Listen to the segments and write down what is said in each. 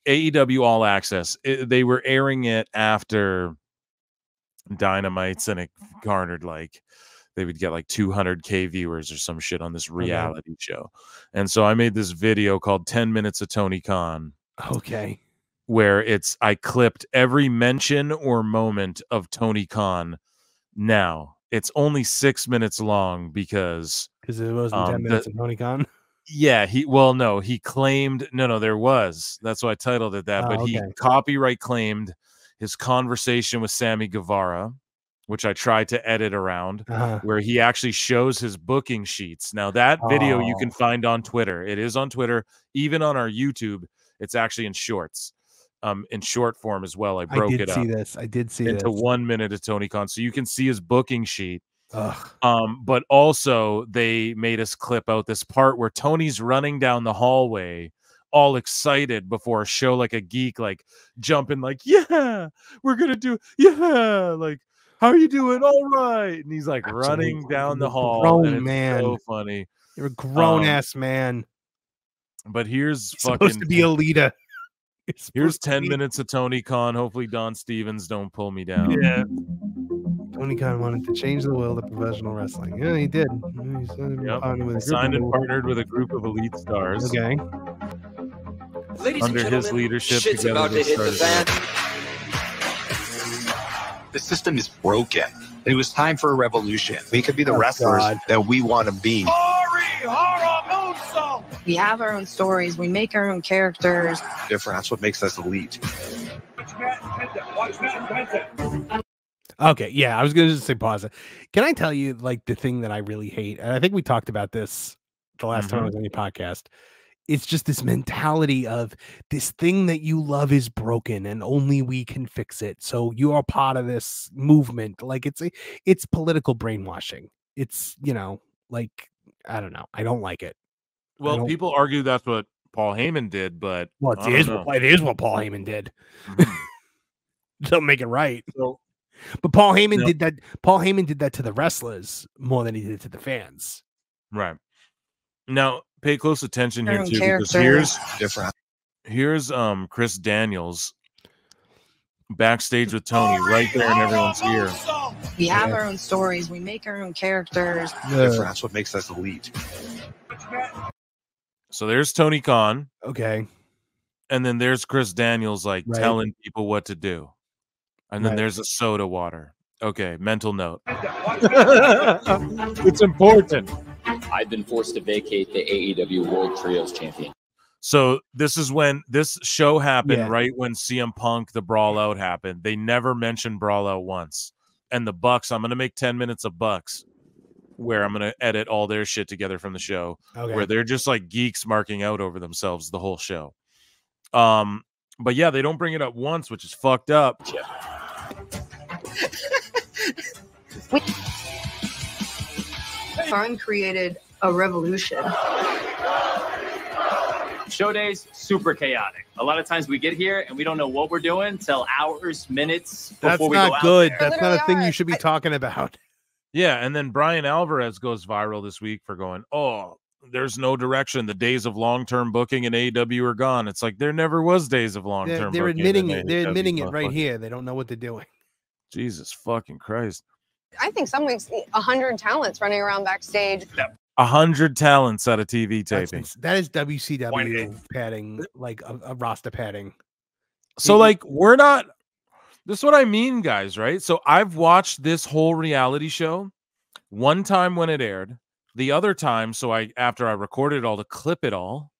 AEW All Access. They were airing it after Dynamites, and it garnered like, they would get like 200K viewers or some shit on this reality show. And so I made this video called 10 Minutes of Tony Khan. Okay. Where I clipped every mention or moment of Tony Khan. Now it's only 6 minutes long because it wasn't 10 minutes of Tony Khan. Yeah, he claimed there was. That's why I titled it that. But he copyright claimed his conversation with Sammy Guevara, which I tried to edit around, where he actually shows his booking sheets. Now that video you can find on Twitter. It is on Twitter, even on our YouTube. It's actually in shorts, in short form as well. I broke it up. I did see this into 1 minute of Tony Khan, so you can see his booking sheet. But also they made us clip out this part where Tony's running down the hallway all excited before a show, like a geek, like jumping, like, yeah, we're gonna do, yeah, like, how are you doing? All right. And he's like running down the hall. Grown man. So funny. You're a grown ass man. But here's supposed to be Alita. Here's 10 minutes of Tony Khan. Hopefully Don Stevens don't pull me down. Yeah. Tony Khan wanted to change the world of professional wrestling. Yeah, he did. He signed and partnered with a group of elite stars. Okay. Under his leadership, together they started. The system is broken. It was time for a revolution. We could be the wrestlers that we want to be. We have our own stories. We make our own characters. Different. That's what makes us elite. Okay, yeah, I was going to just say pause it. Can I tell you, like, the thing that I really hate, and I think we talked about this the last time I was on your podcast, it's just this mentality of this thing that you love is broken and only we can fix it. So you are part of this movement. Like, it's political brainwashing. It's, like, I don't know. I don't like it. Well, people argue that's what Paul Heyman did, but it is what Paul Heyman did. Don't make it right. But Paul Heyman did that. Paul Heyman did that to the wrestlers more than he did to the fans. Right. Now, pay close attention here too, because here's Chris Daniels backstage with Tony right there in everyone's ear. We have our own stories. We make our own characters. That's what makes us elite. So there's Tony Khan. Okay. And then there's Chris Daniels, like, telling people what to do. And then there's a soda water. Okay, mental note. It's important. I've been forced to vacate the AEW World Trios Champion. So this is when this show happened, right when CM Punk, the Brawl Out happened. They never mentioned Brawl Out once. And the Bucks, I'm going to make 10 minutes of Bucks, where I'm going to edit all their shit together from the show, where they're just like geeks marking out over themselves the whole show. But yeah, they don't bring it up once, which is fucked up. Khan created a revolution. Show days, super chaotic. A lot of times we get here and we don't know what we're doing till hours, minutes before we go out. That's not good. That's not a thing you should be talking about. Yeah, and then Brian Alvarez goes viral this week for going, there's no direction. The days of long-term booking in AEW are gone. It's like there never was days of long-term booking. They're admitting it. They're admitting it right here. They don't know what they're doing. Jesus fucking Christ. I think some weeks 100 talents running around backstage. 100 talents at a TV taping. That is WCW padding, like a roster padding. So, like, we're not. This is what I mean, guys, right? So I've watched this whole reality show one time when it aired, the other time, after I recorded it all to clip it all,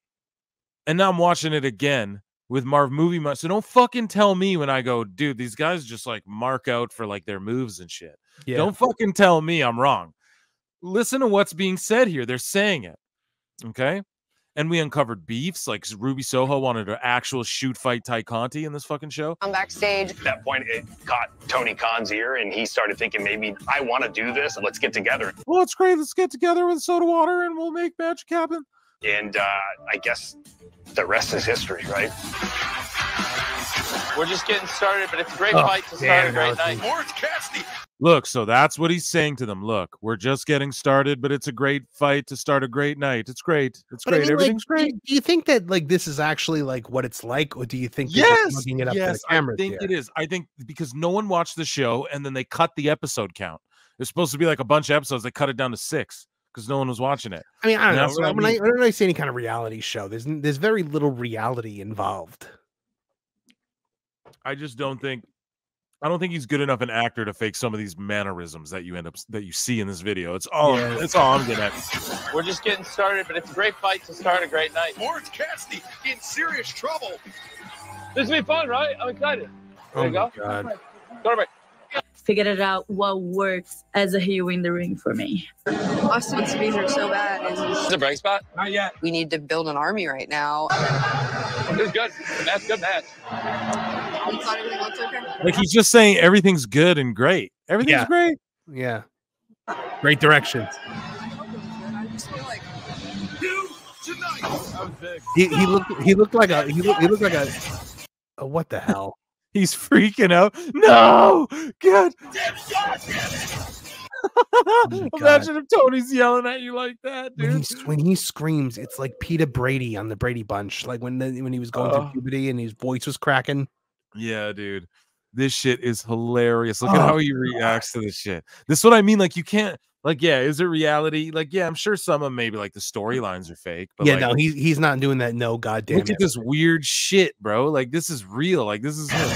and now I'm watching it again with Marv Movie Month. So don't fucking tell me when I go, dude, these guys just like mark out for like their moves and shit. Yeah. Don't fucking tell me I'm wrong. Listen to what's being said here. They're saying it. Okay. And we uncovered beefs. Like Ruby Soho wanted to actual shoot fight Ty Conti in this fucking show. On backstage. At that point, it caught Tony Khan's ear, and he started thinking, maybe I want to do this. Let's get together. Well, it's great. Let's get together with soda water, and we'll make magic happen. And I guess the rest is history, right? We're just getting started, but it's a great fight to start a great night. Orange Cassidy. Look, so that's what he's saying to them. Look, we're just getting started, but it's a great fight to start a great night. It's great. It's But I great. mean, Everything's like, great. Do you think that like this is actually like what it's like, or do you think they're Yes, just looking it up to the yes, I cameras think here? it is. I think because no one watched the show and then they cut the episode count. It's supposed to be like a bunch of episodes. They cut it down to 6 because no one was watching it. I mean, I And don't that's know. what I When mean. when I say any kind of reality show, there's very little reality involved. I just don't think. I don't think he's good enough an actor to fake some of these mannerisms that you see in this video. It's all. That's all I'm getting at. We're just getting started, but it's a great fight to start a great night. Orange Cassidy in serious trouble. This will be fun, right? I'm excited. There you go. God. Go to break. Figured it out what works as a heel in the ring for me. Austin wants to be here so bad, Is and it a break spot? Not yet. we need to build an army right now. It was good. That's good match. You thought everything looked okay? Like he's just saying everything's good and great. Everything's Yeah. great. Yeah. Great direction. I just feel like That was big. He looked like a what the hell? He's freaking out. No, God. God. Imagine if Tony's yelling at you like that, dude. When he screams, it's like Peter Brady on the Brady Bunch, like when he was going through puberty and his voice was cracking. Yeah, dude. This shit is hilarious. Look at how he reacts to this shit. This is what I mean. Like, you can't, like, yeah, is it reality? Like, yeah, I'm sure some of maybe like the storylines are fake. But Yeah, like, no, he's not doing that. No, goddamn look at it. this weird shit, bro. Like, this is real. Like, this is him.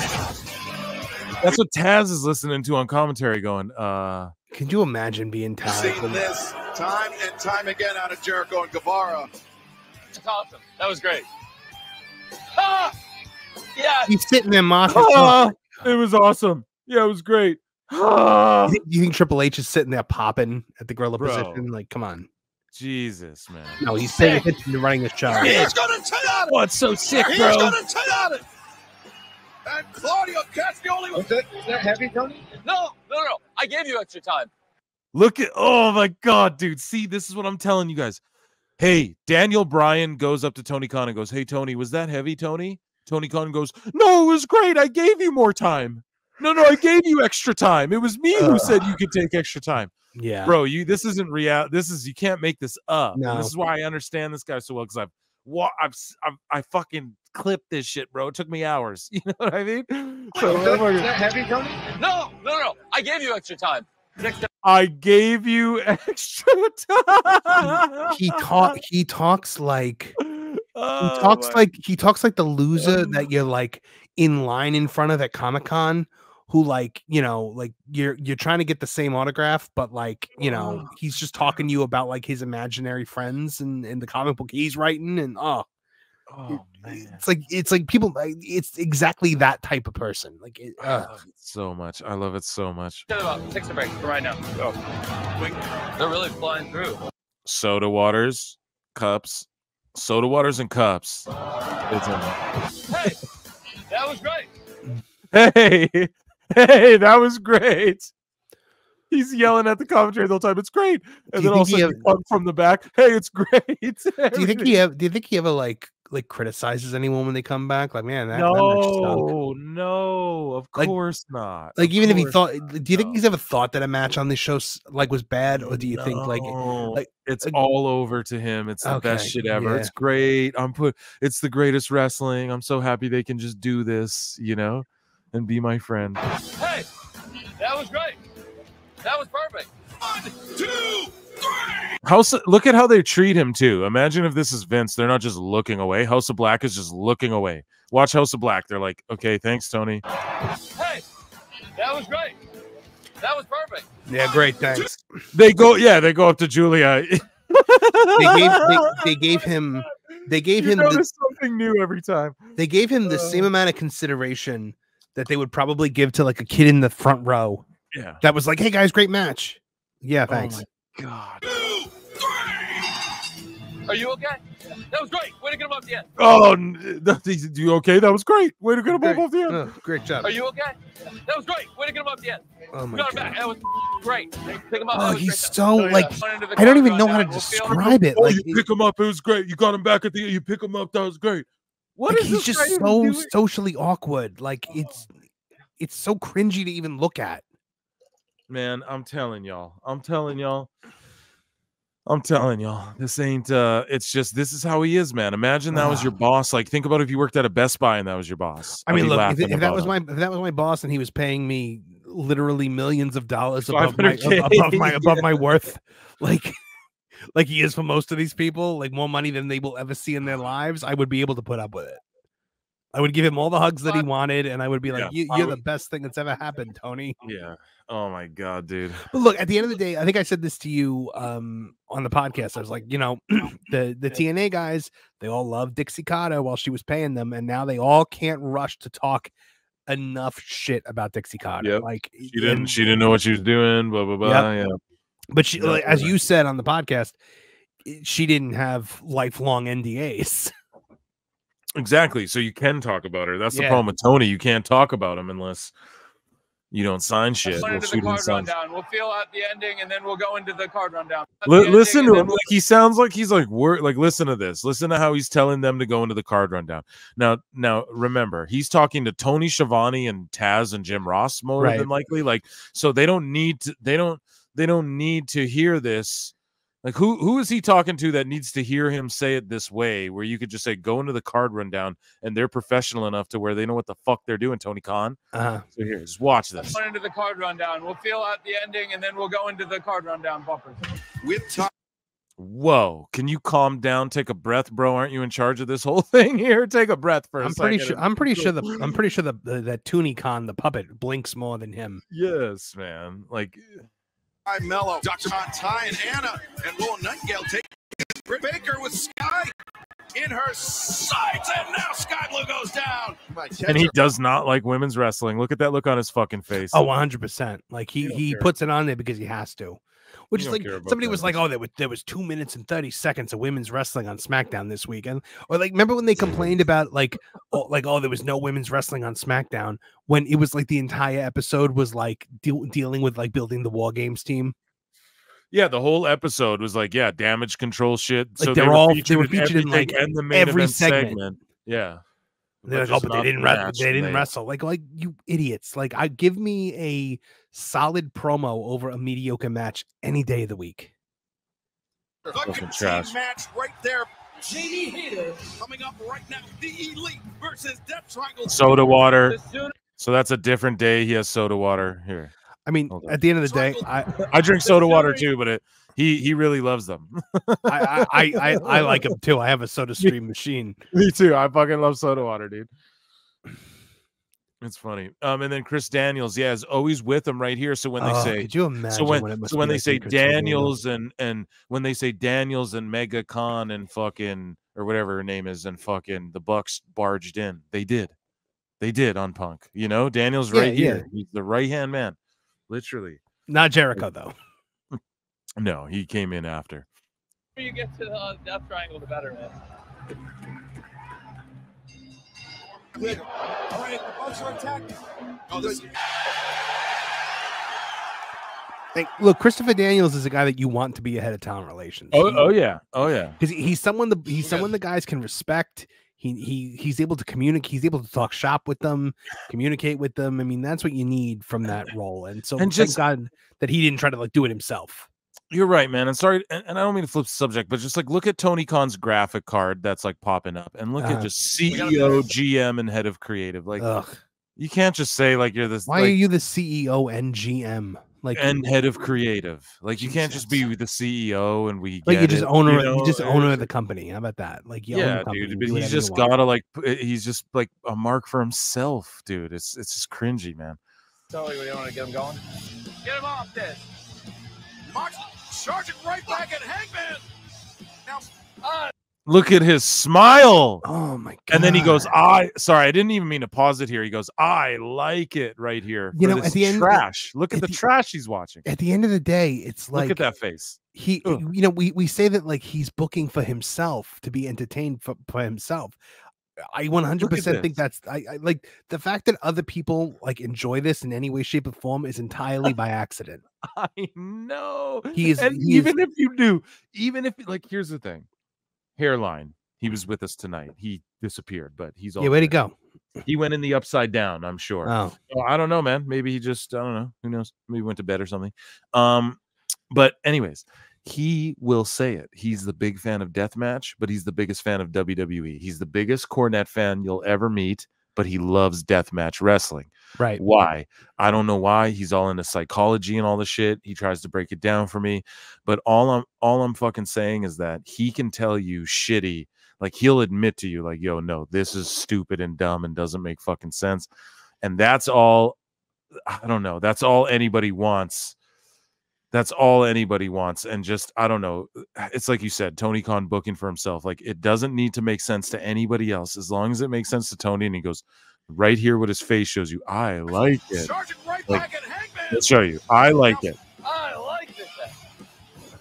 That's what Taz is listening to on commentary going, Can you imagine being We've seen Taz? this time and time again out of Jericho and Guevara. That's awesome. That was great. Ah! Yeah. He's sitting there mocking. it was awesome. Yeah, it was great. You think Triple H is sitting there popping at the gorilla Bro. position? Like, come on. Jesus, man. No, he's paying attention to running the show. He's going to tell it. What's so sick, He's bro? going to tell it. And Claudio Castagnoli. Is that heavy, Tony? No. I gave you extra time. Look at, oh my God, dude. See, this is what I'm telling you guys. Hey, Daniel Bryan goes up to Tony Khan and goes, hey, Tony, was that heavy, Tony? Tony Khan goes, no, it was great. I gave you more time. No, I gave you extra time. It was me who said you could take extra time. Yeah. Bro, this isn't real. You can't make this up. No. And this is why I understand this guy so well, because I fucking clipped this shit, bro. It took me hours. You know what I mean? So, Is that heavy, Tony? No. I gave you extra time. I gave you extra time. He talks like he talks like the loser that you're like in line in front of at Comic-Con, who like, you know, like you're trying to get the same autograph, but like, you know, he's just talking to you about like his imaginary friends and the comic book he's writing, and man. it's like people, it's exactly that type of person. Like I love it so much. I love it so much. Take a break for right now. Go. They're really flying through. Soda waters, cups, soda waters and cups. It's in there. Hey, that was great. Hey, that was great. He's yelling at the commentary the whole time. It's great, and then also from the back. Hey, it's great. Do you think he ever like criticizes anyone when they come back? Like, man, that match stunk. No, of course not. Like, even if he thought, not. do you think he's ever thought that a match on this show like was bad, or do you think like it's all over to him? It's the best shit ever. Yeah. It's great. It's the greatest wrestling. I'm so happy they can just do this, you know, and be my friend. Hey, that was great. That was perfect. 1, 2, 3. Look at how they treat him too. Imagine if this is Vince. They're not just looking away. House of Black is just looking away. Watch House of Black. They're like, okay, thanks, Tony. Hey, that was great. That was perfect. Yeah, great, thanks. They go up to Julia. They gave him something new every time. They gave him the same amount of consideration that they would probably give to like a kid in the front row. Yeah. That was like, hey guys, great match. Yeah, thanks. Oh my God. 2, 3. Are you okay? That was great. Way to get him off the end. Oh, you okay? That was great. Way to get him off the end. Oh, great job. Are you okay? That was great. Way to get him off the end. Oh my Got him God. back. That was great. Pick him up. Oh, That was he's great. so like, I don't even know how to describe it. Oh, Like, you pick him up. It was great. You got him back at the. You pick him up. That was great. What like is he's this just guy so doing? socially awkward. Like it's so cringy to even look at. Man, I'm telling y'all. This ain't it's just this is how he is, man. Imagine that was your boss. Like, think about if you worked at a Best Buy and that was your boss. I mean, look, if that was my boss and he was paying me literally millions of dollars above my worth, like he is for most of these people, like more money than they will ever see in their lives, I would be able to put up with it. I would give him all the hugs that he wanted, and I would be like, you're the best thing that's ever happened, Tony. Yeah. Oh my God, dude. But look, at the end of the day, I think I said this to you on the podcast. I was like, you know, the TNA guys, they all love Dixie Carter while she was paying them, and now they all can't rush to talk enough shit about Dixie Carter. Yep. Like she didn't know what she was doing, blah blah blah. Yep. Yeah. But she, like, as you said on the podcast, she didn't have lifelong NDAs. Exactly. So you can talk about her. That's the problem with Tony. You can't talk about him unless you don't sign shit. We'll into the card rundown. We'll feel out the ending, and then we'll go into the card rundown. Listen to him. Like, he sounds like he's like, listen to this. Listen to how he's telling them to go into the card rundown. Now, remember, he's talking to Tony Schiavone and Taz and Jim Ross more than likely. Like, so they don't need to hear this. Like, who is he talking to that needs to hear him say it this way, where you could just say, go into the card rundown, and they're professional enough to where they know what the fuck they're doing, Tony Khan. So here, just watch this. Into the card rundown. We'll feel out the ending, and then we'll go into the card rundown bumpers. Whoa, can you calm down? Take a breath, bro. Aren't you in charge of this whole thing here? Take a breath for a second. I'm pretty sure that Tony Khan, the puppet, blinks more than him. Yes, man. Like, I'm Mello, Dr. Ty and Anna, and Will Nightingale take Britt Baker with Sky in her sights, and now Sky Blue goes down. And he does not like women's wrestling. Look at that look on his fucking face. Oh, 100%. Like he puts it on there because he has to. Which is like somebody was like, oh, there was 2 minutes and 30 seconds of women's wrestling on SmackDown this weekend. Or like, remember when they complained about oh, there was no women's wrestling on SmackDown, when it was like the entire episode was like dealing with like building the War Games team. Yeah, the whole episode was like, damage control shit. Like so they were featured in like every segment. Yeah. They're like, oh, but they didn't wrestle. Like you idiots. Like, give me a solid promo over a mediocre match any day of the week. Fucking trash match right there. Jamie Hayter coming up right now. The Elite versus Death Triangle. Soda water. So that's a different day. He has soda water here. I mean, at the end of the day, I drink soda water too, but he really loves them. I like them too. I have a Soda Stream machine. Me too. I fucking love soda water, dude. It's funny. And then Chris Daniels, is always with him right here. So when they say, could you imagine when they say Daniels and when they say Daniels and Mega Khan and fucking or whatever her name is and fucking the Bucks barged in, they did on Punk. You know, Daniels right here. He's the right hand man, literally. Not Jericho though. No, he came in after. The you get to the Death Triangle, the better, man. All right, the Bucks are attacking. Look, Christopher Daniels is a guy that you want to be ahead of talent relations. Oh yeah, because he's someone the guys can respect. He's able to communicate. He's able to talk shop with them, communicate with them. I mean, that's what you need from that role. And so, thank God that he didn't try to do it himself. You're right, man. And sorry, and I don't mean to flip the subject, but just look at Tony Khan's graphic card that's popping up, and look at just CEO, GM, and head of creative. You can't just say you're this. Why are you the CEO and GM? And head of creative. You can't just be the CEO and we you just owner of the company. How about that? Dude, but he's just gotta he's just a mark for himself, dude. It's just cringy, man. Totally, we want to get him going. Get him off this. March, charging right back at Hangman. Now, look at his smile. Oh my God. And then he goes, I didn't even mean to pause it here. He goes, I like it right here. At the end, trash. Look at the trash he's watching. At the end of the day, it's look at that face. We say that he's booking for himself to be entertained for himself. I 100% think that's I like the fact that other people enjoy this in any way, shape, or form is entirely by accident. I know. Even if you do, here's the thing. Hairline. He was with us tonight. He disappeared, but he's all where'd he go? He went in the upside down, I'm sure. Oh, Well, I don't know, man. Maybe he just, I don't know. Who knows? Maybe he went to bed or something. But anyways, he will say it. He's the big fan of deathmatch, but he's the biggest fan of WWE. He's the biggest Cornette fan you'll ever meet, but he loves deathmatch wrestling. right. Why? I don't know why. He's all into psychology and all the shit. He tries to break it down for me, but all I'm fucking saying is that he can tell you shitty. Like, he'll admit to you, like, yo, no, this is stupid and dumb and doesn't make fucking sense. And that's all. I don't know. That's all anybody wants. That's all anybody wants. And just, I don't know. It's like you said, Tony Khan booking for himself. Like, it doesn't need to make sense to anybody else as long as it makes sense to Tony. And he goes right here, what his face shows you. I like it. Like, let's show you. I like it. I like this.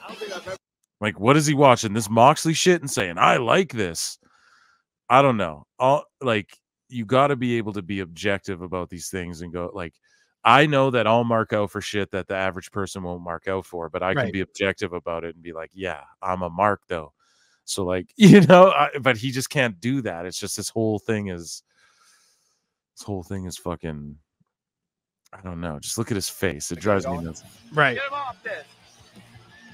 I don't think I've ever. Like, what is he watching? This Moxley shit and saying, I like this. I don't know. Like, you got to be able to be objective about these things and go, like, I know that I'll mark out for shit that the average person won't mark out for, but I can be objective about it and be like, yeah, I'm a mark though. So, like, you know, but he just can't do that. It's just this whole thing is fucking, I don't know. Just look at his face. It drives me nuts. Right. Get him off this.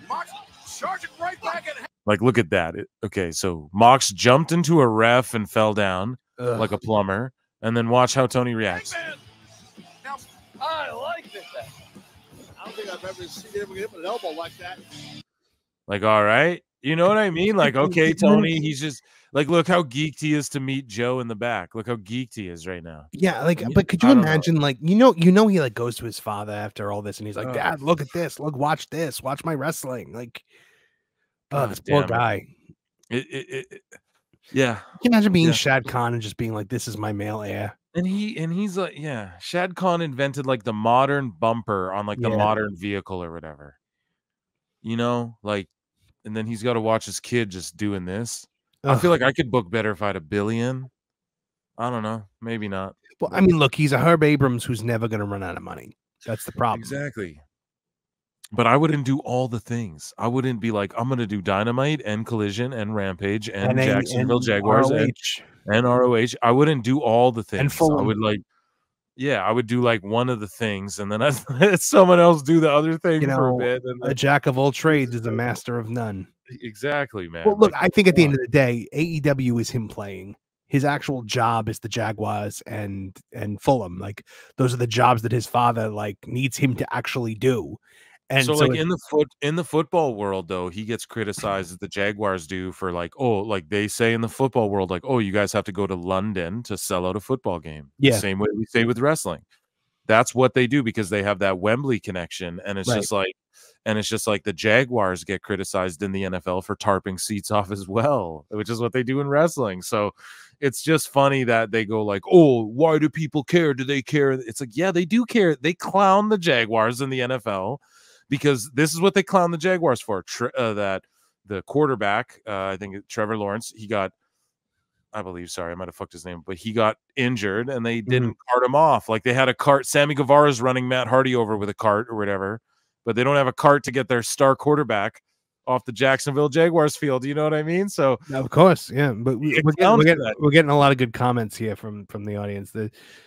Mox charging right back at. Like, look at that. Okay, so Mox jumped into a ref and fell down like a plumber, and then watch how Tony reacts. Now, I like this. I don't think I've ever seen him hit with an elbow like that. Like, all right. You know what I mean? Like, okay, Tony, he's just like, look how geeked he is to meet Joe in the back. Look how geeked he is right now. Yeah, like, but could you imagine, like, you know, he like goes to his father after all this, and he's like, Dad, look at this, look, watch this, watch my wrestling. Like, this poor guy. Yeah. Can you imagine being Shad Khan and just being like, this is my male heir? And he's like, yeah, Shad Khan invented like the modern bumper on like the modern vehicle or whatever. You know, like, and then he's got to watch his kid just doing this. I feel like I could book better if I had $1 billion. I don't know. Maybe not. Well, I mean, look, he's a Herb Abrams who's never going to run out of money. That's the problem. Exactly. But I wouldn't do all the things. I wouldn't be like, I'm going to do Dynamite and Collision and Rampage and Jacksonville Jaguars and ROH. I wouldn't do all the things. And I would like, I would do like one of the things, and then let someone else do the other thing for a bit. And a jack of all trades is a master of none. Exactly, man. Well, look, I think at the end of the day, AEW is him playing. His actual job is the Jaguars and Fulham. Like, those are the jobs that his father like needs him to actually do. And so like in the football world, though, he gets criticized as the Jaguars do for like, oh, like they say in the football world, like, oh, you guys have to go to London to sell out a football game. Yeah. The same way we say with wrestling. That's what they do because they have that Wembley connection. And it's just like the Jaguars get criticized in the NFL for tarping seats off as well, which is what they do in wrestling. So it's just funny that they go like, oh, why do people care? Do they care? It's like, yeah, they do care. They clown the Jaguars in the NFL. Because this is what they clown the Jaguars for. That the quarterback, I think Trevor Lawrence, he got, I believe, sorry, I might have fucked his name, but he got injured and they didn't cart him off. Like they had a cart. Sammy Guevara's running Matt Hardy over with a cart or whatever, but they don't have a cart to get their star quarterback off the Jacksonville Jaguars field. You know what I mean? So of course, yeah. But we're getting a lot of good comments here from the audience.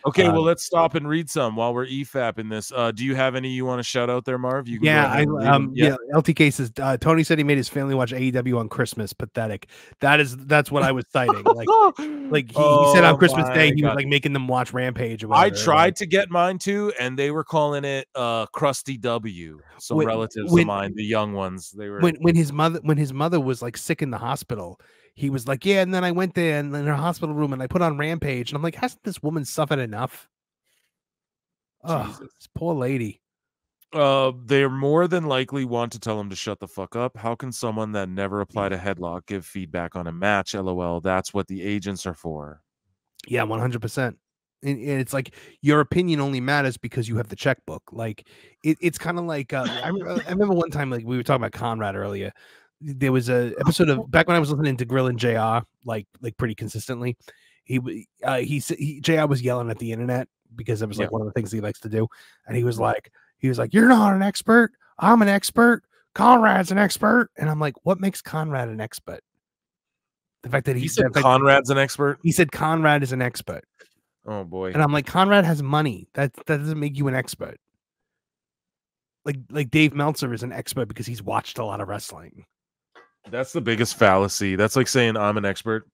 Okay, well, let's stop and read some while we're EFAP in this. Do you have any you want to shout out there, Marv? You can LTK says Tony said he made his family watch AEW on Christmas. Pathetic. That's what I was citing. Like he said on Christmas Day he was like making them watch Rampage or whatever. I tried to get mine too, and they were calling it Krusty W. Some relatives of mine, the young ones, they were when his mother was like sick in the hospital, he was like, yeah, and then I went there and in her hospital room and I put on Rampage, and I'm like, hasn't this woman suffered enough? Oh, this poor lady. They're more than likely want to tell him to shut the fuck up. How can someone that never applied a headlock give feedback on a match? LOL. That's what the agents are for. Yeah, 100%. And it's like your opinion only matters because you have the checkbook. Like it's kind of like I remember one time, like we were talking about Conrad earlier. There was a episode of back when I was listening to Grill and JR like pretty consistently. JR was yelling at the internet because it was like one of the things he likes to do, and he was like, "You're not an expert. I'm an expert. Conrad's an expert." And I'm like, "What makes Conrad an expert?" The fact that he said Conrad's an expert. He said Conrad is an expert. Oh boy. And I'm like, Conrad has money. That doesn't make you an expert. Like Dave Meltzer is an expert because he's watched a lot of wrestling. That's the biggest fallacy. That's like saying I'm an expert.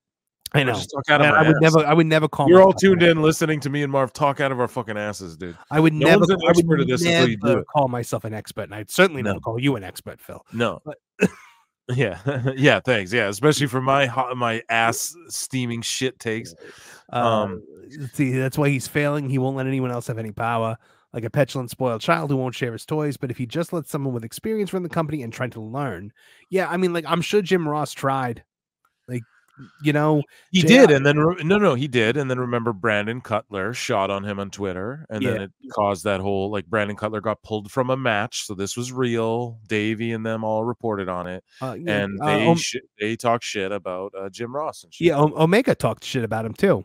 I know. Just talk out of my I would ass. never call. You're all tuned in, listening to me and Marv talk out of our fucking asses, dude. I would no never. One's an I would expert of this until you do never it. call myself an expert, and I'd certainly never call you an expert, Phil. No. But yeah, yeah. Thanks. Yeah, especially for my ass steaming shit takes. See, that's why he's failing. He won't let anyone else have any power. Like a petulant, spoiled child who won't share his toys. But if he just lets someone with experience run the company and try to learn, yeah, I mean, like I'm sure Jim Ross tried. Like, you know, he did, and then he did, and then remember Brandon Cutler shot on him on Twitter, and then it caused that whole like Brandon Cutler got pulled from a match, so this was real. Davey and them all reported on it, and they talked shit about Jim Ross and shit. Yeah, Omega talked shit about him too.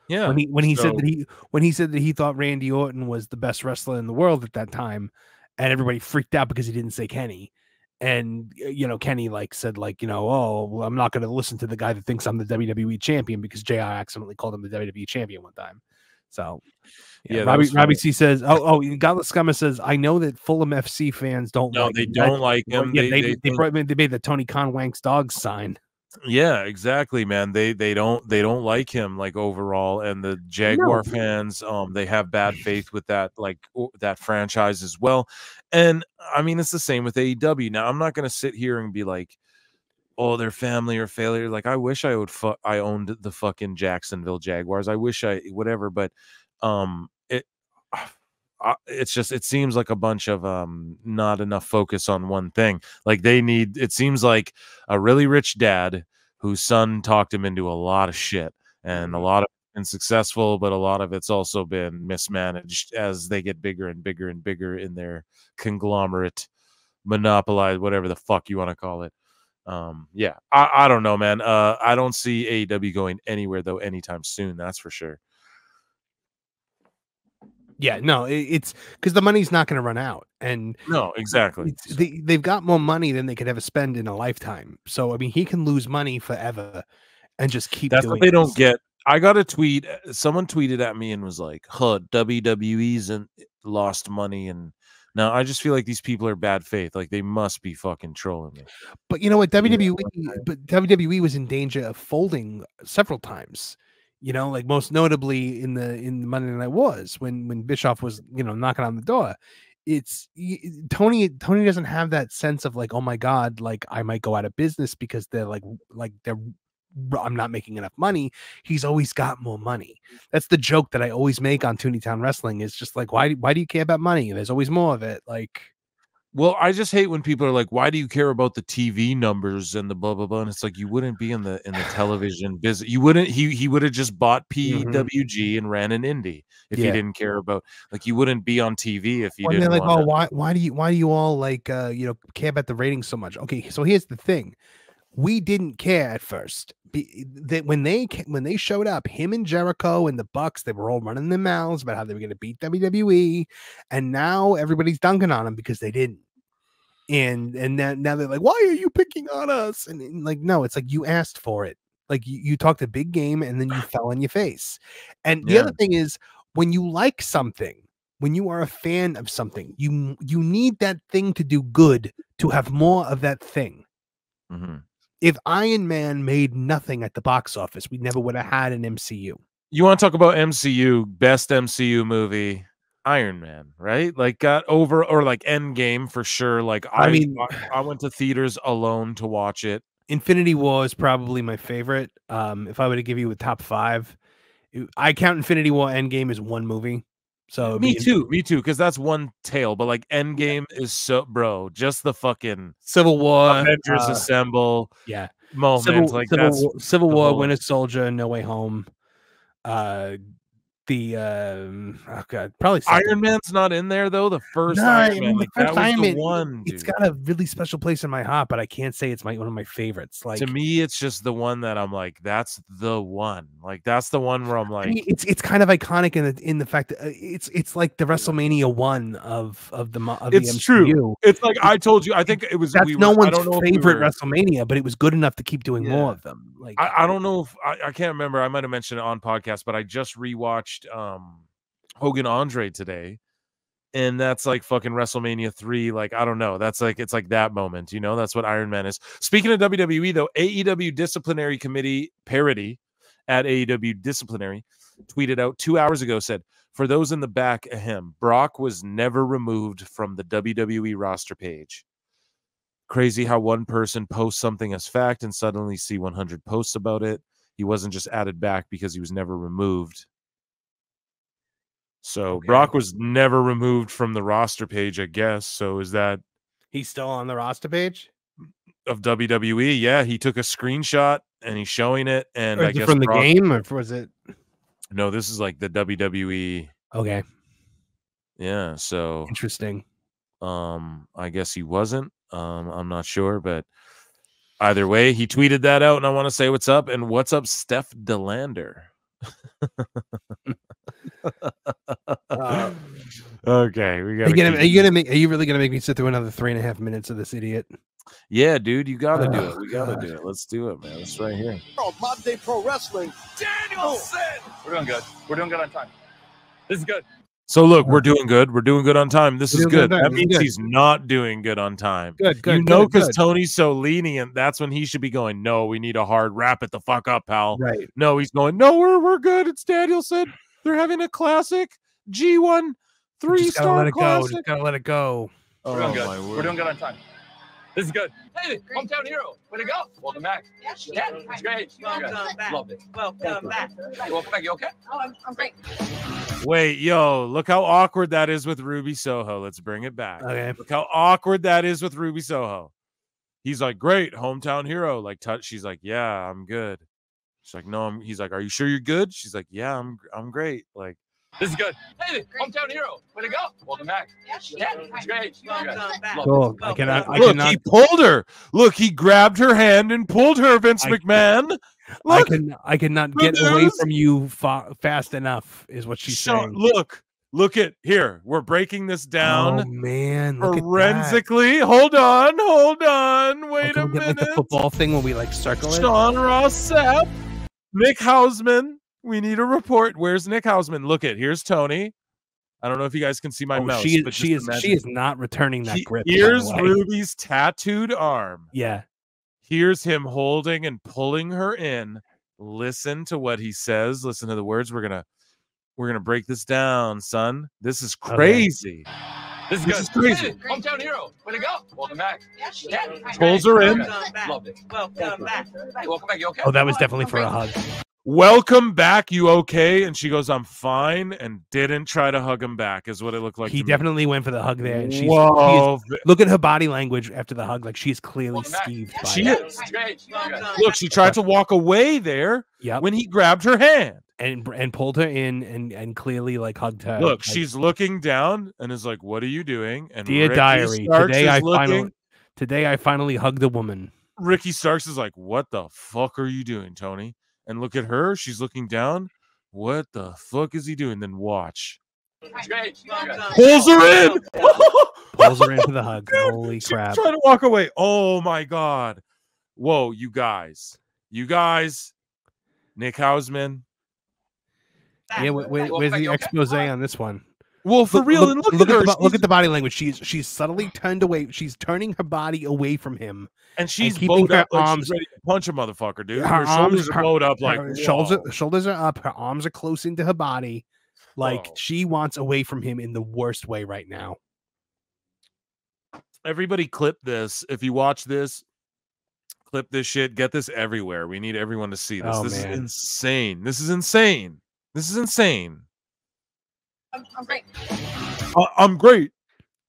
Yeah, when he said that he thought Randy Orton was the best wrestler in the world at that time, and everybody freaked out because he didn't say Kenny. And you know, Kenny like said like, you know, oh, well, I'm not going to listen to the guy that thinks I'm the WWE champion because JR accidentally called him the WWE champion one time. So yeah, Robbie C says, oh, Godless Scummer says, I know that Fulham FC fans don't like him. Don't like him. Yeah, they made the Tony Khan Wanks dogs sign. Yeah, exactly, man. They don't like him like overall, and the Jaguar fans they have bad faith with that that franchise as well. And I mean, it's the same with AEW. Now, I'm not going to sit here and be like, oh, their family or failure. Like, I wish I owned the fucking Jacksonville Jaguars. I wish whatever, but it's just, it seems like a bunch of not enough focus on one thing. Like it seems like a really rich dad whose son talked him into a lot of shit, and a lot of it's been successful, but a lot of it's also been mismanaged as they get bigger and bigger and bigger in their conglomerate, monopolized, whatever the fuck you want to call it. Yeah, I don't know, man. I don't see AEW going anywhere though anytime soon. That's for sure. Yeah, no, it's because the money's not going to run out, and no, exactly. They've got more money than they could ever spend in a lifetime. So I mean, he can lose money forever and just keep. That's what they don't get. I got a tweet. Someone tweeted at me and was like, "Huh, WWE's and lost money," and now I just feel like these people are bad faith. Like they must be fucking trolling me. But you know what, WWE was in danger of folding several times. You know, like most notably in the Monday Night Wars when Bischoff was, you know, knocking on the door. It's Tony doesn't have that sense of like, oh my God, like I might go out of business because I'm not making enough money. He's always got more money. That's the joke that I always make on Tooneytown Wrestling. Is just like, why do you care about money? There's always more of it. Like, well, I just hate when people are like, why do you care about the TV numbers and the blah blah blah? And it's like, you wouldn't be in the television business. You wouldn't. He would have just bought PWG and ran an indie if he didn't care about, like, you wouldn't be on TV if you didn't. They're like, oh, why do you all like care about the ratings so much? Okay, so here's the thing. We didn't care at first. That when they showed up, him and Jericho and the Bucks, they were all running their mouths about how they were going to beat WWE, and now everybody's dunking on them because they didn't. And now they're like, why are you picking on us? And like, no, it's like you asked for it. Like you talked a big game and then you fell on your face. And the other thing is, when you like something, when you are a fan of something, you need that thing to do good to have more of that thing. If Iron Man made nothing at the box office, we never would have had an MCU. You want to talk about MCU, best MCU movie? Iron Man, right? Like got over, or like Endgame for sure. Like I went to theaters alone to watch it. Infinity War is probably my favorite. If I were to give you a top 5, I count Infinity War Endgame as one movie. So me too, because that's one tale. But like Endgame is so, bro, just the fucking Civil War, Avengers Assemble, moment. Civil War, Winter Soldier, No Way Home. Oh god, probably Iron Man's not in there though. The first Iron Man, like, that was the one. It's got a really special place in my heart, but I can't say it's one of my favorites. Like, to me, it's just the one that I'm like, that's the one. Like, that's the one where I'm like, I mean, it's kind of iconic in the fact that it's like the WrestleMania 1 of the MCU. True. It's like I told you. I think it was no one's favorite WrestleMania, but it was good enough to keep doing more of them. Like, I don't know if I can't remember. I might have mentioned it on podcast, but I just rewatched watched Hogan Andre today, and that's like fucking WrestleMania 3. Like, I don't know. That's like, it's like that moment, you know? That's what Iron Man is. Speaking of WWE, though, AEW Disciplinary Committee parody at AEW Disciplinary tweeted out 2 hours ago, said, for those in the back, ahem, Brock was never removed from the WWE roster page. Crazy how one person posts something as fact and suddenly see 100 posts about it. He wasn't just added back because he was never removed. So okay. Brock was never removed from the roster page, I guess. So is that he's still on the roster page of WWE? Yeah, he took a screenshot and he's showing it. And I guess from the game, or was it? No, this is like the WWE. Okay. Yeah. So interesting. I guess he wasn't. I'm not sure, but either way, he tweeted that out, and I want to say what's up. And what's up, Steph DeLander? Okay, we got. Are you really gonna make me sit through another 3.5 minutes of this idiot? Yeah, dude, you gotta do it. We gotta do it. Let's do it, man. It's right here. Modern day pro wrestling. Danielson. We're doing good. We're doing good on time. This is good. So look, we're doing good. We're doing good on time. This is good. That means he's not doing good on time. Good. You know, because Tony's so lenient, that's when he should be going, no, we need a hard wrap it the fuck up, pal. Right. No, he's going, no, we're good. It's Danielson. They're having a classic G1 3-star classic. Just gotta let it go. We're doing good. We're doing good on time. This is good. Hey, hometown hero. Way to go. Welcome back. Yeah, it's great. Welcome back. Loved it. Welcome back. Hey, welcome back. You okay? Oh, I'm great. Wait, yo, look how awkward that is with Ruby Soho. Let's bring it back. Okay. Look how awkward that is with Ruby Soho. He's like, great, hometown hero. Like, she's like, yeah, I'm good. She's like, no, he's like, are you sure you're good? She's like, yeah, I'm great. Like, this is good. Hey, hometown hero. Way to go. Welcome back. Yeah, it's great. Welcome back. Cool. I cannot. He pulled her. Look, he grabbed her hand and pulled her, Vince McMahon. Look, I cannot get away from you fast enough, is what she's saying. Look at here. We're breaking this down. Oh man, forensically. Hold on. Wait a minute. Like the football thing when we like circle it. Sean Ross Sapp, Nick Hausman. We need a report. Where's Nick Hausman? Look at here's Tony. I don't know if you guys can see my mouse. She is not returning that grip. Here's Ruby's tattooed arm. Yeah. Here's him holding and pulling her in. Listen to what he says. Listen to the words. We're gonna break this down, son. This is crazy. Okay. This is crazy. Hometown hero. Way to go. Welcome back. Yeah, pulls her in. Loved it. Welcome back. Hey, welcome back. You okay? Oh, that was definitely for a hug. Welcome back. You okay? And she goes, I'm fine, and didn't try to hug him back, is what it looked like. He definitely went for the hug there. And look at her body language after the hug. Like she's clearly skeeved by it. Look, she tried to walk away there when he grabbed her hand. And pulled her in and clearly like hugged her. Look, she's looking down and is like, what are you doing? And dear diary, today I finally hugged a woman. Ricky Starks is like, what the fuck are you doing, Tony? And look at her. She's looking down. What the fuck is he doing? Then watch. Pulls her in. Pulls her into the hug. Holy crap. She's trying to walk away. Oh, my God. Whoa, you guys. Nick Hausman. Yeah, where's the expose on this one? Well, for real, and look at her. Look at the body language. She's subtly turned away. She's turning her body away from him, and she's keeping her arms ready to punch a motherfucker, dude. Her shoulders are bowed up, like shoulders are up. Her arms are close into her body, like she wants away from him in the worst way right now. Everybody, clip this. If you watch this, clip this shit. Get this everywhere. We need everyone to see this. Oh, this man. is insane. This is insane. This is insane. I'm great. I'm great.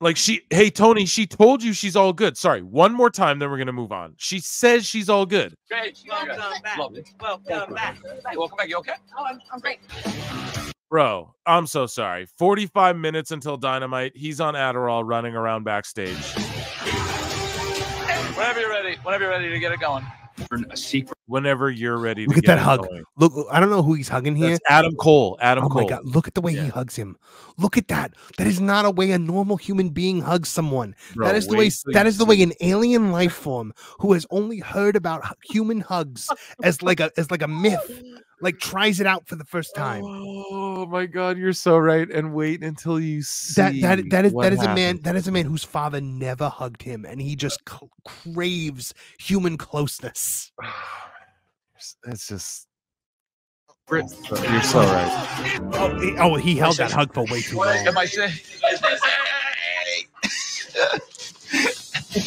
Like hey, Tony, she told you she's all good. Sorry, one more time, then we're going to move on. She says she's all good. Great. Welcome back. Loved it. Welcome back. Hey, welcome back. You okay? Oh, I'm great. Bro, I'm so sorry. 45 minutes until Dynamite. He's on Adderall running around backstage. Whenever you're ready to get it going. A secret. Whenever you're ready to look at that hug. Going. Look, I don't know who he's hugging here. That's Adam Cole. Oh my God! Look at the way he hugs him. Look at that. That is not a way a normal human being hugs someone. Bro, that is the way. That is the way an alien life form who has only heard about human hugs as like a myth. like tries it out for the first time. Oh my God, you're so right. And wait until you see that is happens. a man whose father never hugged him, and he just craves human closeness. It's just. You're so right. He held that hug for way too long. Am I saying?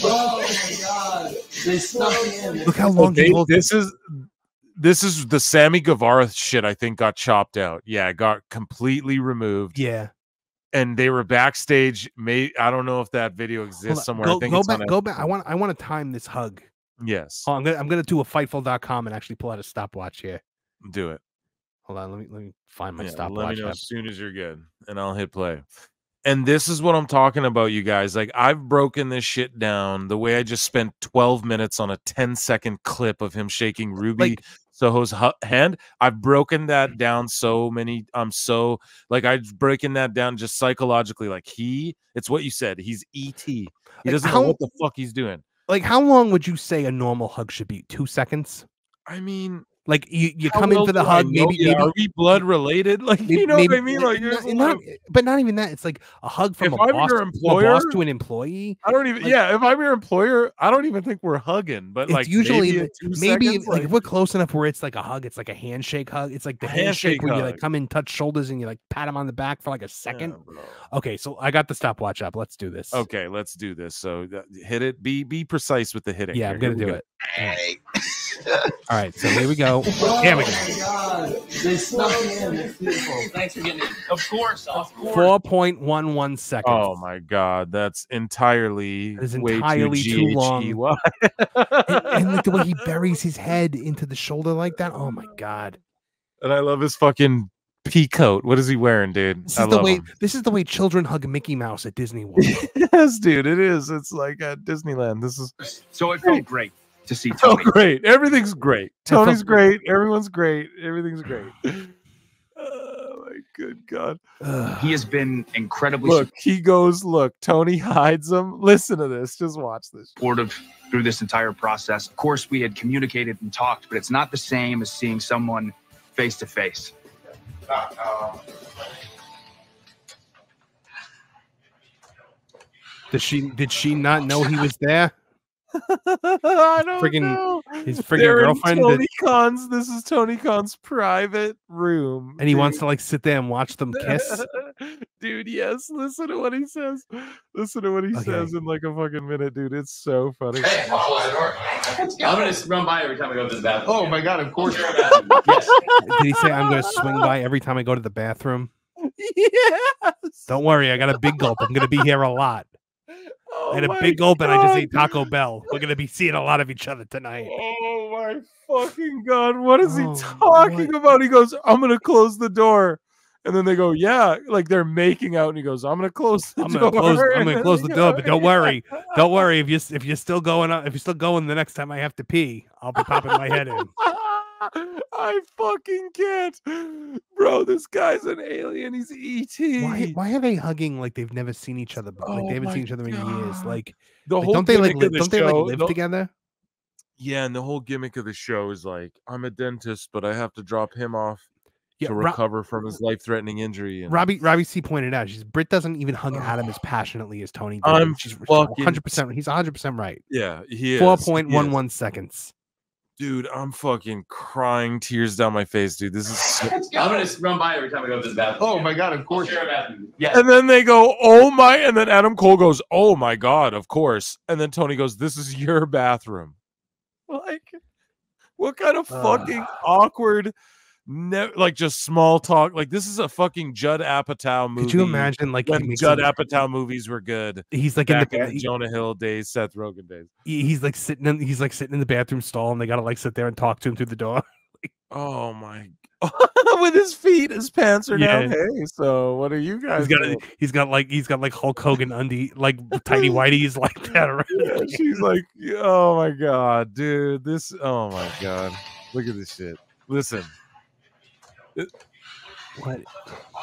Oh my God! They snuck in. Look how long This is the Sammy Guevara shit. I think got chopped out. Yeah, it got completely removed. Yeah, and they were backstage. I don't know if that video exists somewhere. Go back. I want to time this hug. Yes. I'm gonna do a Fightful.com and actually pull out a stopwatch here. Do it. Hold on, let me find my stopwatch. Let me know as soon as you're good, and I'll hit play. And this is what I'm talking about, you guys. Like, I've broken this shit down the way I just spent 12 minutes on a 10-second clip of him shaking Ruby Soho's hand. I've broken that down so many. I'm breaking that down just psychologically. Like, it's what you said. He's E.T. He doesn't know what the fuck he's doing. Like, how long would you say a normal hug should be? 2 seconds? I mean, like you come in for the hug, maybe are we blood related? Like, you know what I mean? Like, but not even that. It's like a hug from a boss to an employee. I don't even. If I'm your employer, I don't even think we're hugging. But like, usually maybe like we're close enough where it's like a hug. It's like a handshake hug. It's like the handshake where you like come in, touch shoulders, and you like pat him on the back for like a second. Okay, so I got the stopwatch up. Let's do this. Okay, let's do this. So hit it. Be precise with the hitting. Yeah, I'm gonna do it. All right, so here we go. Here we go. Oh my God! They snuck in. It's beautiful. Thanks for getting it. Of course. 4.11 seconds. Oh my God, that's entirely too long. and like the way he buries his head into the shoulder like that. Oh my God! And I love his fucking pea coat. What is he wearing, dude? This is the way children hug Mickey Mouse at Disney World. Yes, dude, it is. It's like at Disneyland. This is so. It felt great to see Tony. Oh, great. Everything's great. Tony's great. Everyone's great. Everything's great. Oh my good God. He has been incredibly Tony hides him. Listen to this. Just watch this. Supportive through this entire process. Of course, we had communicated and talked, but it's not the same as seeing someone face to face. Did she not know he was there? I don't know. His friggin' girlfriend. This is Tony Khan's private room, and he wants to like sit there and watch them kiss. Dude, yes. Listen to what he says. Listen to what he says in like a fucking minute, dude. It's so funny. Hey, I'll close the door. I'm gonna run by every time I go to the bathroom. Oh my God! Of course. Yes. Did he say I'm gonna swing by every time I go to the bathroom? Yes. Don't worry, I got a big gulp. I'm gonna be here a lot. Oh, I had a big gulp and I just ate Taco Bell. We're gonna be seeing a lot of each other tonight. Oh my fucking God! What is he talking about? He goes, "I'm gonna close the door," and then they go, "Yeah," like they're making out, and he goes, "I'm gonna close the door. I'm gonna close the door, but don't worry, don't worry. If you're still going the next time I have to pee, I'll be popping my head in." I fucking can't, bro. This guy's an alien. He's ET. Why are they hugging like they've never seen each other? Like they haven't seen each other in years. Like whole don't they live together? Yeah, and the whole gimmick of the show is like, I'm a dentist, but I have to drop him off to recover from his life-threatening injury. And Robbie C pointed out, Britt doesn't even hug Adam as passionately as Tony did. She's 100%. He's 100% right. Yeah, he is. 4.11 seconds. Dude, I'm fucking crying tears down my face, dude. This is I'm gonna run by every time I go to the bathroom. Oh my God, of course. Yes. And then they go, "Oh my," and then Adam Cole goes, "Oh my God, of course." And then Tony goes, "This is your bathroom." Like, what kind of fucking awkward, like just small talk? Like, this is a fucking Judd Apatow movie. Could you imagine like when Judd Apatow movies were good? He's like back in the Jonah Hill days, Seth Rogen days. He's like sitting in the bathroom stall, and they gotta like sit there and talk to him through the door. Oh my! With his feet, his pants are down. Hey, so what are you guys? He's got like Hulk Hogan like tidy whities like that. Right? Yeah, she's like, oh my God, dude, this. Oh my God, look at this shit. Listen. What?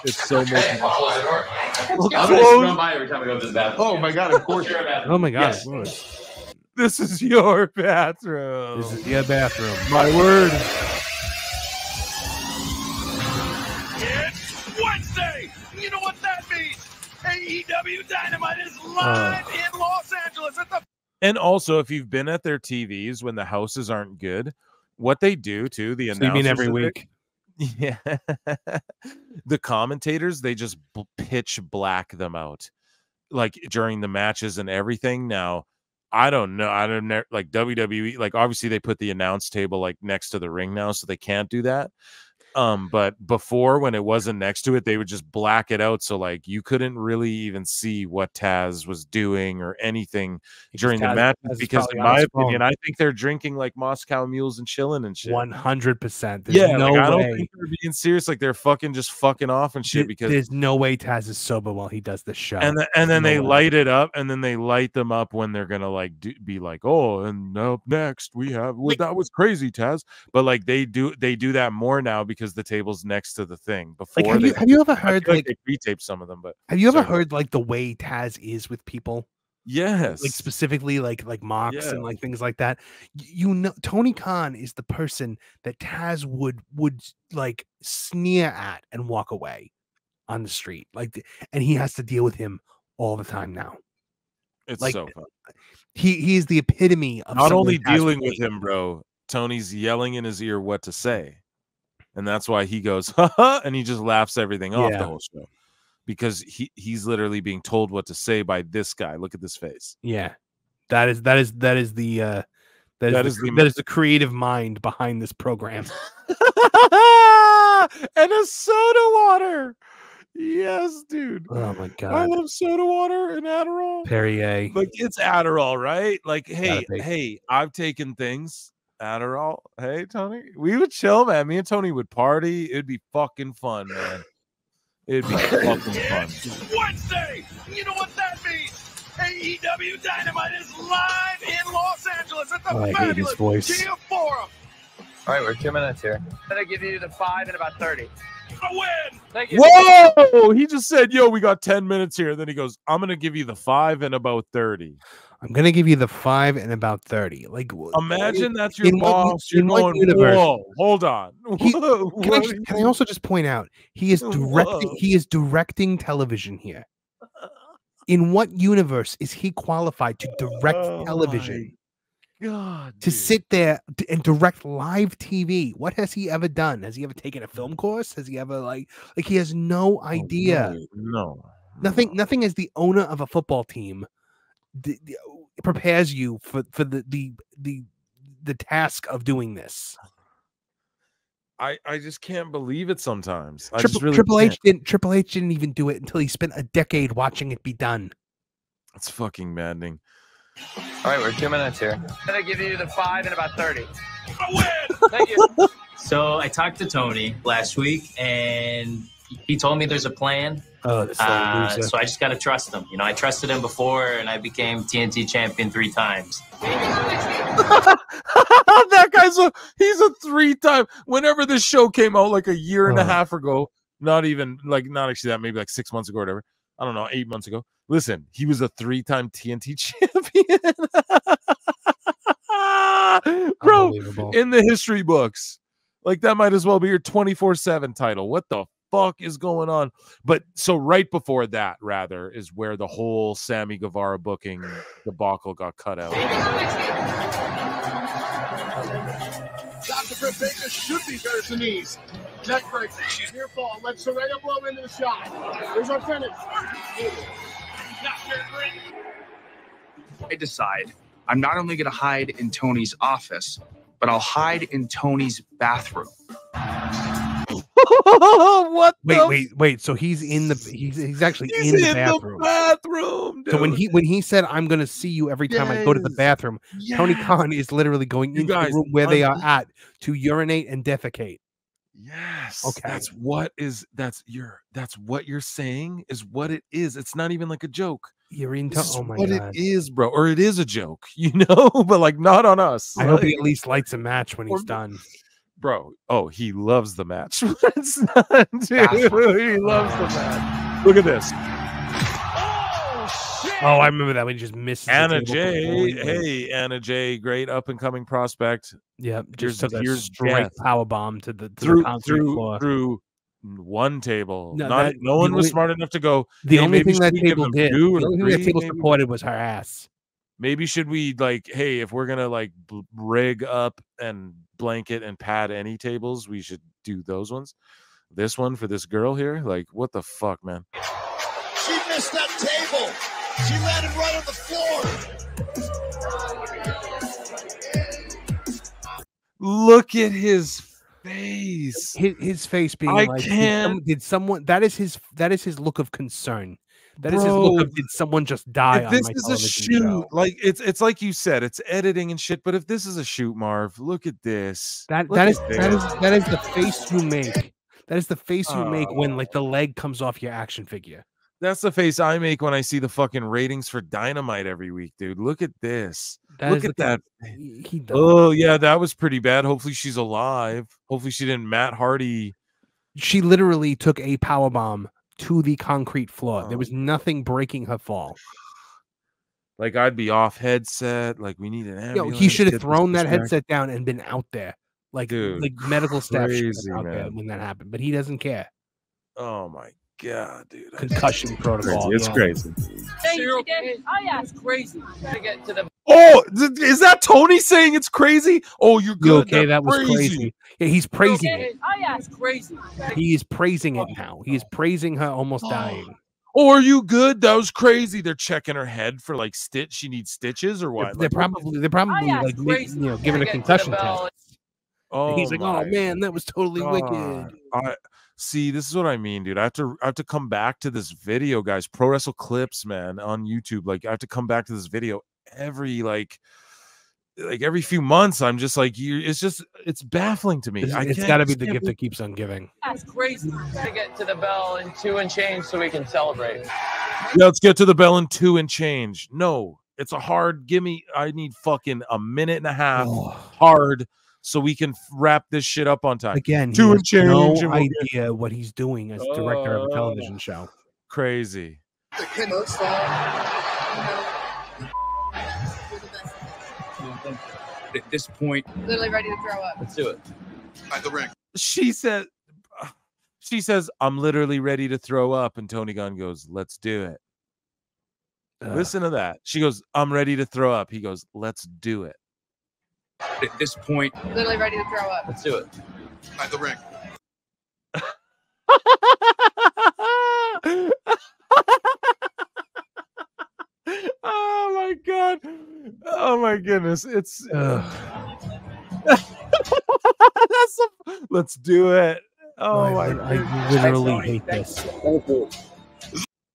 It's so much. I'll close the door. I'm gonna run by every time I go to the bathroom. Oh my God, of course. Oh my God. Yes. This is your bathroom. This is your bathroom. My word. You know what that means? AEW Dynamite is live in Los Angeles at the. And also, if you've been at their TVs when the houses aren't good, what they do too, the So you mean announcers every of it- week? yeah, the commentators, they just pitch black them out, like during the matches and everything. Now, I don't know. I don't know. Like WWE, like obviously they put the announce table like next to the ring now, so they can't do that. But before, when it wasn't next to it, they would just black it out, so like you couldn't really even see what Taz was doing or anything during the match. Because in my opinion, I think they're drinking like Moscow mules and chilling and shit. 100%. Yeah, no like, I don't way. think they're being serious. Like they're fucking just fucking off and shit. Because There's no way Taz is sober while he does this show. and then they light it up, and then they light them up when they're gonna like be like, oh, and up next we have that was crazy, Taz. But like they do that more now because the table's next to the thing. Before, Like, have you ever heard like they pre-tape some of them? But have you ever heard like the way Taz is with people? Yes, like specifically like Mox Yeah. and like things like that. You know, Tony Khan is the person that Taz would like sneer at and walk away on the street, like, and he has to deal with him all the time now. It's like, so fun. He is the epitome of Not someone only Taz dealing would with hate. him, bro. Tony's yelling in his ear what to say, and that's why he goes ha ha, and he just laughs everything off Yeah. the whole show, because he's literally being told what to say by this guy. Look at this face. Yeah, that is the creative mind behind this program. And a soda water. Yes, dude. Oh my I god, love soda water and Adderall. Perrier. Like it's Adderall, right? Like, Gotta be. hey, I've taken things. Adderall. Hey, Tony, we would chill, man. Me and Tony would party. It'd be fucking fun, man. It'd be fucking fun. It's Wednesday. You know what that means? AEW Dynamite is live in Los Angeles at the Oh, I hate his fabulous voice. Kia Forum. All right, we're 2 minutes here. I'm gonna give you the 5 in about 30. A win. Thank you. Whoa! He just said, "Yo, we got 10 minutes here." Then he goes, "I'm gonna give you the 5 in about 30." I'm gonna give you the 5 in about 30. Like, Imagine that's your in what- boss. You're in what going, universe? whoa, hold on. Can I also just point out he is directing? He is directing television here. In what universe is he qualified to direct television? God, to sit there and direct live TV. What has he ever done? Has he ever taken a film course? Has he ever like he has no idea. No. Nothing as the owner of a football team prepares you for the task of doing this. I just can't believe it sometimes. I Triple, just really Triple H can't. didn't Triple H didn't even do it until he spent a decade watching it be done. It's fucking maddening. All right, we're 2 minutes here. I'm gonna give you the 5 in about 30. A win. Thank you. So I talked to Tony last week, and he told me there's a plan. Oh, this little loser. So I just got to trust him. You know, I trusted him before, and I became TNT champion 3 times. That guy's he's a 3-time. Whenever this show came out, like a year and a half ago, not actually that, maybe like 6 months ago or whatever. I don't know, 8 months ago. Listen, he was a 3-time TNT champion. Bro, in the history books. Like that might as well be your 24/7 title. What the fuck is going on? But so right before that, rather, is where the whole Sammy Guevara booking debacle got cut out. Dr. Britt Baker should be better than these. Neck break. She's near fall. Let Saraya blow into the shot. There's our finish. I decide I'm not only going to hide in Tony's office, but I'll hide in Tony's bathroom. What? Wait. So he's actually in the bathroom. Dude. So when he said, "I'm going to see you every time I go to the bathroom," Tony Khan is literally going into the room where they are at to urinate and defecate. Yes. Okay. That's what you're saying is what it is. It's not even like a joke. You're into This is oh my what god. it is, bro. Or it is a joke, you know, but like not on us. I hope he at least lights a match when he's done. Bro, oh, he loves the match. It's not, dude. He loves the match. Look at this. Oh, I remember that when he just misses the Anna table Jay. completely. Hey, Anna Jay, great up and coming prospect. Yeah, Here's just took a here's straight death. power bomb to the through concrete floor. through one table. No, No one was smart enough to go. The hey, only maybe thing that should we give table them did, two the or only thing three, that table maybe? supported was her ass. Maybe should we like, hey, if we're gonna like rig up and blanket and pad any tables, we should do those ones. This one for this girl here, like, what the fuck, man? She missed that table. She landed right on the floor. Look at his face. His face being I like, can't. did someone? That is his look of concern. That is his look of, did someone just die on this my is a television shoot, show? like it's like you said, it's editing and shit. But if this is a shoot, Marv, look at this. That is the face you make. That is the face you make when like the leg comes off your action figure. That's the face I make when I see the fucking ratings for Dynamite every week, dude. Look at this. Look at that. Oh yeah, that was pretty bad. Hopefully she's alive. Hopefully she didn't Matt Hardy. She literally took a power bomb to the concrete floor. There was nothing breaking her fall. Like I'd be off headset. Like we need an ambulance. He should have thrown that headset down and been out there. Like, dude, like medical staff should have crazy, been out there when that happened, but he doesn't care. Oh my god, dude! Concussion protocol. It's crazy. Hey, oh yeah, it's crazy. Gotta get to the. Oh, is that Tony saying it's crazy? Oh, you're good. Okay, that was crazy. Yeah, he's praising it. Oh yeah, it's crazy. He is praising it now. He is praising her almost dying. Oh, are you good? That was crazy. They're checking her head for like stitch. She needs stitches or what? They're probably like giving a concussion test. Oh, he's like, oh man, that was totally wicked. See, this is what I mean, dude. I have to come back to this video, guys. Pro Wrestle Clips, man, on YouTube. Like, I have to come back to this video every like every few months. I'm just like, it's baffling to me. It's got to be the gift that keeps on giving. That's crazy. To get to the bell in 2 and change so we can celebrate. Yeah, let's get to the bell in 2 and change. No, it's a hard. I need fucking a minute and a half hard. So we can wrap this shit up on time. Again, 2 and change. No idea what he's doing as director of a television show. Crazy. At this point, Literally ready to throw up. Let's do it. At the ring. She says, I'm literally ready to throw up. And Tony Gunn goes, let's do it. Listen to that. She goes, I'm ready to throw up. He goes, let's do it. At this point, Literally ready to throw up. Let's do it. At the ring. Oh my god. Oh my goodness. It's let's do it. Oh my god. I literally hate this.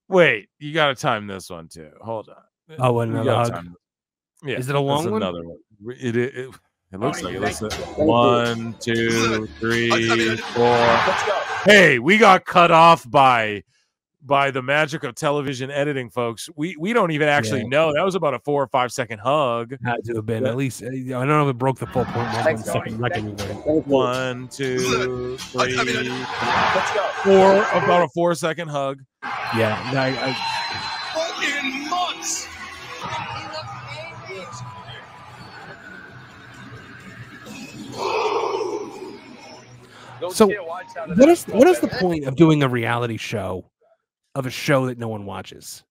Wait, you gotta time this one too. Hold on. Oh, another hug. Yeah, is it a long one? Another one. It looks like it. Looks like 1, 2, 3, 4. Hey, we got cut off by the magic of television editing, folks. We don't even actually know. That was about a 4 or 5 second hug. Had to have been at least. I don't know if it broke the full point. 1 second. 1, 2, 3, 4. About a 4 second hug. Yeah. Fucking months. So what is the point of doing a reality show of a show that no one watches?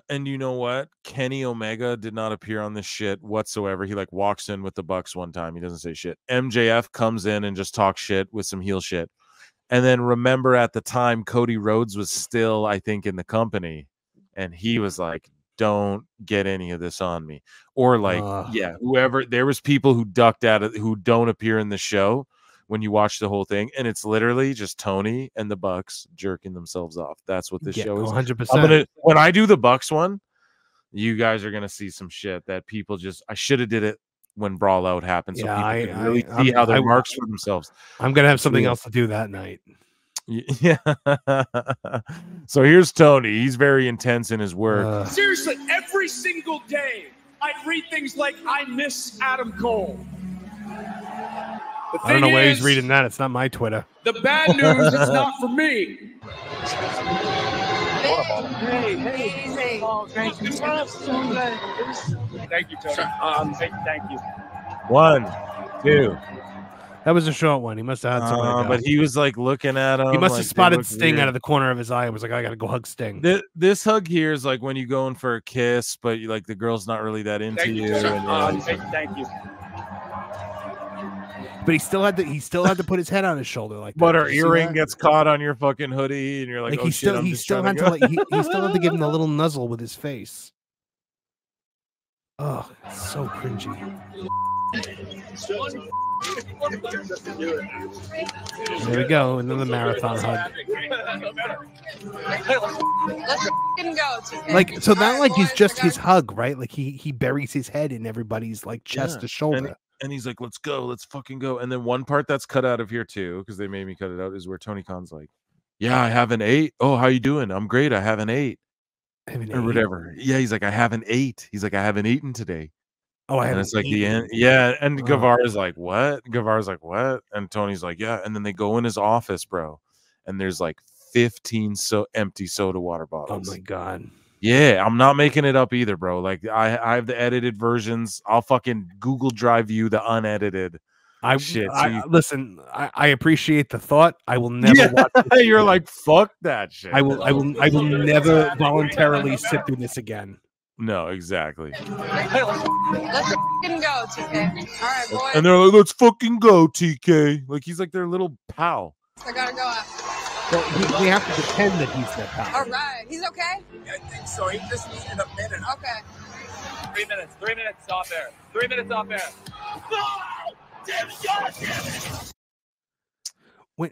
And you know what? Kenny Omega did not appear on this shit whatsoever. He like walks in with the Bucks one time. He doesn't say shit. MJF comes in and just talks shit with some heel shit. And then remember at the time, Cody Rhodes was still, I think, in the company. And he was like, don't get any of this on me. Or like, whoever, there was people who ducked out of, who don't appear in the show when you watch the whole thing, and it's literally just Tony and the Bucks jerking themselves off. That's what this show is. 100%. When I do the Bucks one, you guys are gonna see some shit that people just. I should have did it when Brawl Out happened, so people can really see how they're marks for themselves. I'm gonna have something else to do that night. Yeah. So here's Tony. He's very intense in his work. Seriously, every single day, I'd read things like, I miss Adam Cole. I don't know where he's reading that. It's not my Twitter. The bad news is not for me. Hey. Oh, thank you. Thank you, Tony. Thank you. 1, 2. That was a short one. He must have had somebody. But he was like looking at him. He must like, have spotted Sting weird. out of the corner of his eye and was like, I gotta go hug Sting. This hug here is like when you go in for a kiss, but you, like the girl's not really that into you. Thank you. But he still had to put his head on his shoulder like that. But her Did you see earring that? gets caught on your fucking hoodie, and you're like, oh he shit, still I'm he just still trying had to to go. he still had to give him a little nuzzle with his face. Oh, it's so cringy. There we go, another marathon hug. Let's f***ing go. Like, so not like he's just I his hug, right? Like he buries his head in everybody's like chest to shoulder. And he's like, let's go, let's fucking go. And then one part that's cut out of here too, because they made me cut it out, is where Tony Khan's like, yeah, I have an 8. Oh, how you doing? I'm great. I have an 8. Or whatever. Yeah, he's like, I have an 8. He's like, I haven't eaten today. Oh, I and haven't it's like the eaten. end. Yeah, and Guevara's like, what? Guevara's like, what? And Tony's like, yeah. And then they go in his office, bro, and there's like 15 empty soda water bottles. Oh my god. Yeah, I'm not making it up either, bro. Like I have the edited versions. I'll fucking Google Drive you the unedited shit. Listen, I appreciate the thought. I will never watch this You're again. like, fuck that shit. I will never voluntarily sit through this again. No, exactly. Let's f***ing go, TK. All right, boys. And they're like, let's fucking go, TK. Like he's like their little pal. I gotta go out. Well, we have to pretend that he's their pal. All right. He's okay? I think so. He just needed a minute. Okay. 3 minutes. 3 minutes. Stop there. 3 minutes off air. No! Damn it! God damn it!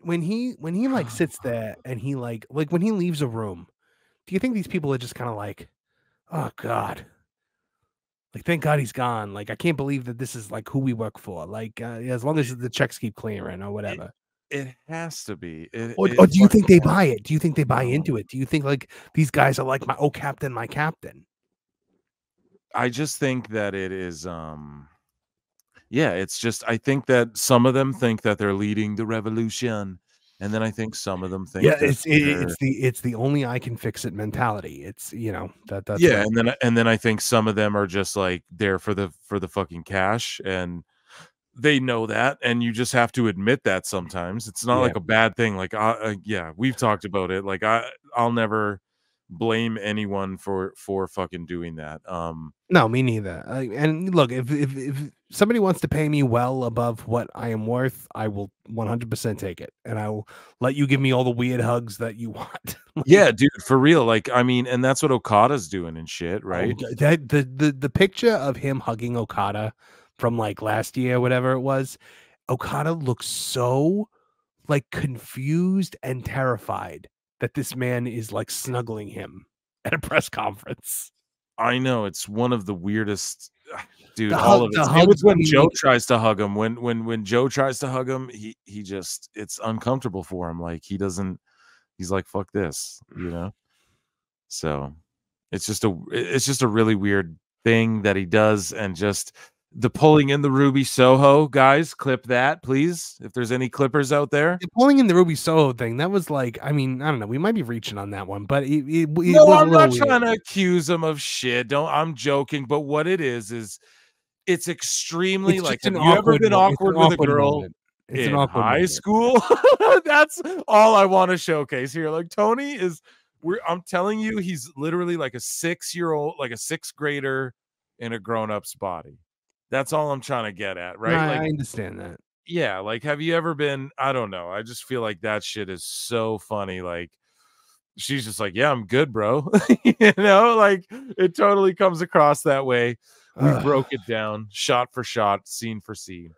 When he like sits there and he like when he leaves a room, do you think these people are just kind of like, oh god, like thank God he's gone. Like I can't believe that this is like who we work for. Like as long as the checks keep clearing or whatever. It has to be. Or do you think they buy it? Do you think they buy into it? Do you think like these guys are like my captain, my captain? I just think that it is yeah, it's just I think that some of them think that they're leading the revolution, and then I think some of them think it's the only I can fix it mentality. It's that's yeah, and then I think some of them are just like there for the fucking cash, and they know that, and you just have to admit that sometimes. It's not like a bad thing. Like yeah, we've talked about it. Like I'll never blame anyone for fucking doing that. No, me neither. And look, if somebody wants to pay me well above what I am worth, I will 100% take it, and I will let you give me all the weird hugs that you want. Yeah, dude, for real. Like, I mean, and that's what Okada's doing and shit, right? That the picture of him hugging Okada from like last year, whatever it was, Okada looks so like confused and terrified that this man is like snuggling him at a press conference. I know, it's one of the weirdest, dude. The All hug- of the it. hugs It was when when Joe he- tries to hug him. When Joe tries to hug him, he just it's uncomfortable for him. Like he doesn't. He's like, fuck this, you know. So it's just a really weird thing that he does, and just the pulling in the Ruby Soho, guys, clip that, please. If there's any clippers out there. The pulling in the Ruby Soho thing, that was like, I mean, I don't know, we might be reaching on that one, but it No, was I'm not weird. trying to accuse him of shit. I'm joking, but what it is it's extremely It's like, just have an you ever awkward been moment. It's an awkward with a awkward girl moment. It's an in awkward high moment. school? That's all I want to showcase here. Like Tony is, I'm telling you, he's literally like a 6-year-old, like a 6th grader in a grown-up's body. That's all I'm trying to get at, right? No, Like, I understand that. yeah, like have you ever been, I don't know, I just feel like that shit is so funny. Like she's just like, yeah, I'm good, bro. You know, like it totally comes across that way. We broke it down shot for shot, scene for scene.